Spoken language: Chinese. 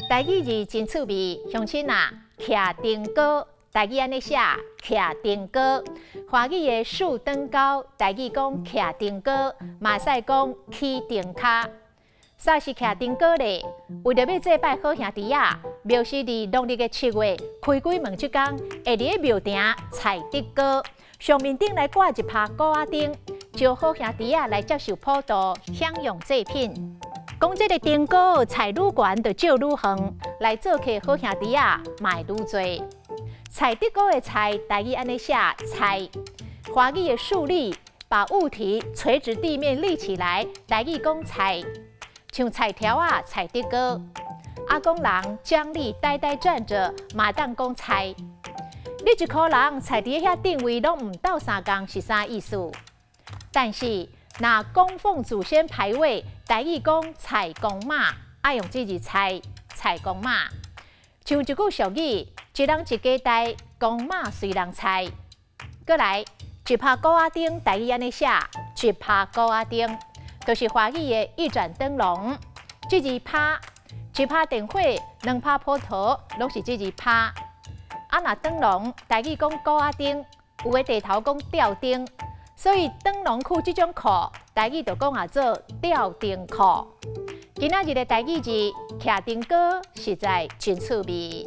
台语字真趣味，乡亲啊，徛灯糕，台语安尼写，徛灯糕。华语的树灯高，台语讲徛灯糕，嘛使讲起灯卡。啥是徛灯糕咧？为着要祭拜好兄弟啊，庙是伫农历的7月开鬼门这天，会伫个庙埕采灯糕，上面顶来挂一拍古仔灯，招好兄弟啊来接受普渡，享用祭品。讲这个灯糕采愈悬，就照愈远，来做客好兄弟啊，卖愈多。采灯糕的采，台语安尼写采，华语的竖立，把物体垂直地面立起来，台语讲采。像菜条啊，采灯糕；阿公人僵立呆呆站着，嘛当讲采。你一颗人采伫遐定位拢唔到3工，是啥意思？但是若供奉祖先牌位，台语讲采公妈，爱用这字采公妈。像一句俗语：一人一家代，公妈随人采。过来，一拍古仔灯，台语安尼写，一拍古仔灯。就是华语的一盏灯笼，这字拍，一拍电火，2拍普陀，拢是这字拍。啊，那灯笼，台语讲古仔灯，有的地头讲吊灯，所以灯笼裤这种裤，台语就讲做吊灯裤。今仔日的台语字徛灯糕，实在真趣味。